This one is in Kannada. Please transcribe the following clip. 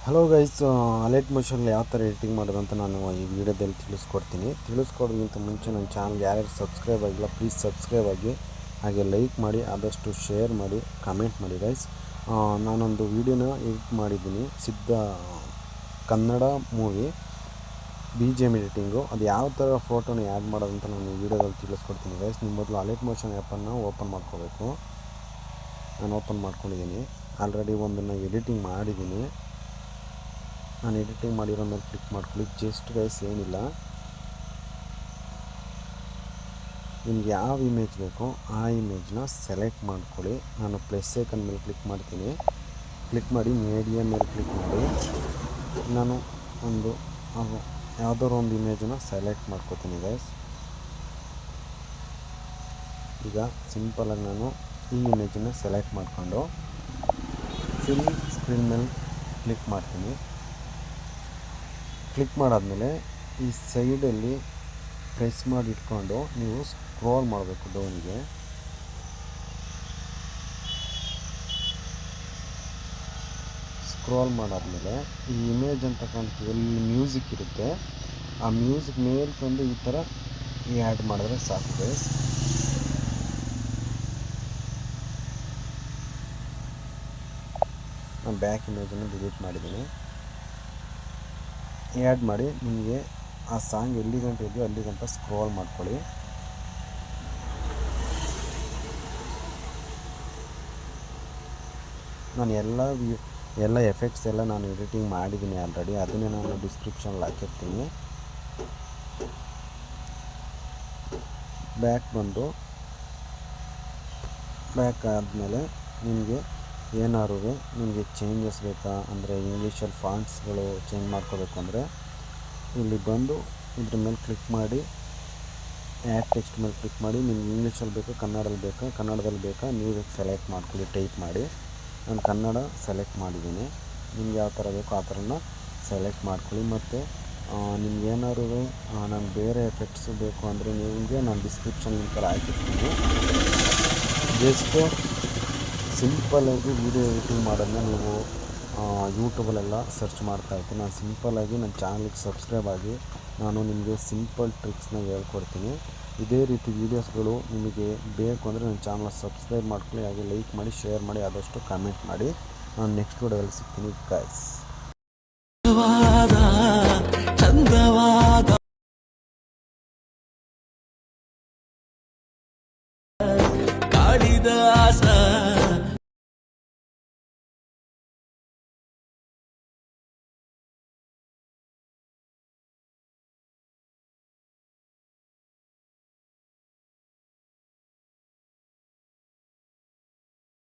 ಹಲೋ ಗೈಸ್, ಅಲೈಟ್ ಮೋಷನಲ್ಲಿ ಯಾವ ಥರ ಎಡಿಟಿಂಗ್ ಮಾಡೋದು ಅಂತ ನಾನು ಈ ವಿಡಿಯೋದಲ್ಲಿ ತಿಳಿಸ್ಕೊಡೋದಕ್ಕಿಂತ ಮುಂಚೆ ನನ್ನ ಚಾನಲ್ಗೆ ಯಾರ್ಯಾರು ಸಬ್ಸ್ಕ್ರೈಬ್ ಆಗಿಲ್ಲ ಪ್ಲೀಸ್ ಸಬ್ಸ್ಕ್ರೈಬ್ ಆಗಿ, ಹಾಗೆ ಲೈಕ್ ಮಾಡಿ, ಆದಷ್ಟು ಶೇರ್ ಮಾಡಿ, ಕಮೆಂಟ್ ಮಾಡಿ ಗೈಸ್. ನಾನೊಂದು ವಿಡಿಯೋನ ಎಡಿಟ್ ಮಾಡಿದ್ದೀನಿ, ಸಿದ್ಧ ಕನ್ನಡ ಮೂವಿ BGM ಎಡಿಟಿಂಗು. ಅದು ಯಾವ ಥರ ಫೋಟೋನ ಆ್ಯಡ್ ಮಾಡೋದು ಅಂತ ನಾನು ಈ ವಿಡಿಯೋದಲ್ಲಿ ತಿಳಿಸ್ಕೊಡ್ತೀನಿ ಗೈಸ್. ನಿಮ್ಮ ಮೊದಲು ಅಲೈಟ್ ಮೋಷನ್ ಆ್ಯಪನ್ನು ಓಪನ್ ಮಾಡ್ಕೋಬೇಕು. ನಾನು ಓಪನ್ ಮಾಡ್ಕೊಂಡಿದ್ದೀನಿ, ಆಲ್ರೆಡಿ ಒಂದನ್ನು ಎಡಿಟಿಂಗ್ ಮಾಡಿದ್ದೀನಿ. ನಾನು ಎಡಿಟಿಂಗ್ ಮಾಡಿರೋ ಮೇಲೆ ಕ್ಲಿಕ್ ಮಾಡ್ಕೊಳ್ಳಿ. ಜಸ್ಟ್ ಗೈಸ್ ಏನಿಲ್ಲ, ನಿಮ್ಗೆ ಯಾವ ಇಮೇಜ್ ಬೇಕೋ ಆ ಇಮೇಜ್ನ ಸೆಲೆಕ್ಟ್ ಮಾಡ್ಕೊಳ್ಳಿ. ನಾನು ಪ್ಲಸ್ ಐಕನ್ ಮೇಲೆ ಕ್ಲಿಕ್ ಮಾಡ್ತೀನಿ. ಕ್ಲಿಕ್ ಮಾಡಿ ಮೀಡಿಯಾ ಮೇಲೆ ಕ್ಲಿಕ್ ಮಾಡಿ ನಾನು ಯಾವುದಾದ್ರು ಒಂದು ಇಮೇಜನ್ನು ಸೆಲೆಕ್ಟ್ ಮಾಡ್ಕೋತೀನಿ ಗೈಸ್. ಈಗ ಸಿಂಪಲಾಗಿ ನಾನು ಈ ಇಮೇಜನ್ನು ಸೆಲೆಕ್ಟ್ ಮಾಡಿಕೊಂಡು ಫಿಲ್ ಸ್ಕ್ರೀನ್ ಮೇಲೆ ಕ್ಲಿಕ್ ಮಾಡ್ತೀನಿ. ಕ್ಲಿಕ್ ಮಾಡಾದಮೇಲೆ ಈ ಸೈಡಲ್ಲಿ ಪ್ರೆಸ್ ಮಾಡಿ ಇಟ್ಕೊಂಡು ನೀವು ಸ್ಕ್ರೋಲ್ ಮಾಡಬೇಕು ಡೌನ್ಗೆ. ಸ್ಕ್ರೋಲ್ ಮಾಡಾದಮೇಲೆ ಈ ಇಮೇಜ್ ಅಂತ ಕಾಣ್ತೀವಿ, ಎಲ್ಲಿ ಮ್ಯೂಸಿಕ್ ಇರುತ್ತೆ ಆ ಮ್ಯೂಸಿಕ್ ಮೇಲೆ ತಂದು ಈ ಥರ ಆ್ಯಡ್ ಮಾಡಿದ್ರೆ ಸಾಕು ಗೈಸ್. ನಾನು ಬ್ಯಾಕ್ ಇಮೇಜನ್ನು ಡಿಲೀಟ್ ಮಾಡಿದ್ದೀನಿ. ಆ್ಯಡ್ ಮಾಡಿ ನಿಮಗೆ ಆ ಸಾಂಗ್ ಎಲ್ಲಿ ಗಂಟೆ ಇದೆಯೋ ಅಲ್ಲಿ ಗಂಟ ಸ್ಕ್ರೋಲ್ ಮಾಡ್ಕೊಳ್ಳಿ. ನಾನು ಎಲ್ಲ ಎಫೆಕ್ಟ್ಸ್ ಎಲ್ಲ ನಾನು ಎಡಿಟಿಂಗ್ ಮಾಡಿದ್ದೀನಿ ಆಲ್ರೆಡಿ, ಅದನ್ನೇ ನಾನು ಡಿಸ್ಕ್ರಿಪ್ಷನಲ್ಲಿ ಹಾಕಿರ್ತೀನಿ. ಬ್ಯಾಕ್ ಆದಮೇಲೆ ನಿಮಗೆ ಏನಾದ್ರು ನಿಮಗೆ ಚೇಂಜಸ್ ಬೇಕಾ ಅಂದರೆ ಇಂಗ್ಲೀಷಲ್ಲಿ ಫಾಂಟ್ಸ್ಗಳು ಚೇಂಜ್ ಮಾಡ್ಕೋಬೇಕು ಅಂದರೆ ಇಲ್ಲಿ ಬಂದು ಇದ್ರ ಮೇಲೆ ಕ್ಲಿಕ್ ಮಾಡಿ ಆ್ಯಡ್ ಟೆಕ್ಸ್ಟ್ ಮೇಲೆ ಕ್ಲಿಕ್ ಮಾಡಿ. ನಿಮ್ಗೆ ಇಂಗ್ಲೀಷಲ್ಲಿ ಬೇಕಾ ಕನ್ನಡದಲ್ಲಿ ಬೇಕಾ ನೀವು ಸೆಲೆಕ್ಟ್ ಮಾಡ್ಕೊಳ್ಳಿ, ಟೈಪ್ ಮಾಡಿ. ನಾನು ಕನ್ನಡ ಸೆಲೆಕ್ಟ್ ಮಾಡಿದ್ದೀನಿ. ನಿಮ್ಗೆ ಯಾವ ಥರ ಬೇಕೋ ಆ ಥರನ ಸೆಲೆಕ್ಟ್ ಮಾಡ್ಕೊಳ್ಳಿ. ಮತ್ತು ನಿಮ್ಗೆ ಏನಾದ್ರು ನಾನು ಬೇರೆ ಎಫೆಕ್ಟ್ಸು ಬೇಕು ಅಂದರೆ ನಿಮಗೆ ನಾನು ಡಿಸ್ಕ್ರಿಪ್ಷನ್ ಲಿಂಕಲ್ಲಿ ಹಾಕಿರ್ತೀನಿ. ಜಸ್ಟ್ ಸಿಂಪಲ್ಲಾಗಿ ವೀಡಿಯೋ ಎಡಿಟಿಂಗ್ ಮಾಡೋದನ್ನ ನೀವು ಯೂಟ್ಯೂಬಲ್ಲೆಲ್ಲ ಸರ್ಚ್ ಮಾಡ್ತಾಯಿರ್ತೀನಿ. ನಾನು ಸಿಂಪಲ್ಲಾಗಿ ನನ್ನ ಚಾನಲ್ಗೆ ಸಬ್ಸ್ಕ್ರೈಬ್ ಆಗಿ ನಾನು ನಿಮಗೆ ಸಿಂಪಲ್ ಟ್ರಿಕ್ಸ್ನ ಹೇಳ್ಕೊಡ್ತೀನಿ. ಇದೇ ರೀತಿ ವೀಡಿಯೋಸ್ಗಳು ನಿಮಗೆ ಬೇಕು ಅಂದರೆ ನನ್ನ ಚಾನಲ್ನ ಸಬ್ಸ್ಕ್ರೈಬ್ ಮಾಡ್ಕೊಳ್ಳಿ, ಹಾಗೆ ಲೈಕ್ ಮಾಡಿ, ಶೇರ್ ಮಾಡಿ, ಆದಷ್ಟು ಕಮೆಂಟ್ ಮಾಡಿ. ನಾನು ನೆಕ್ಸ್ಟ್ ವಿಡಿಯೋದಲ್ಲಿ ಸಿಗ್ತೀನಿ ಗೈಸ್.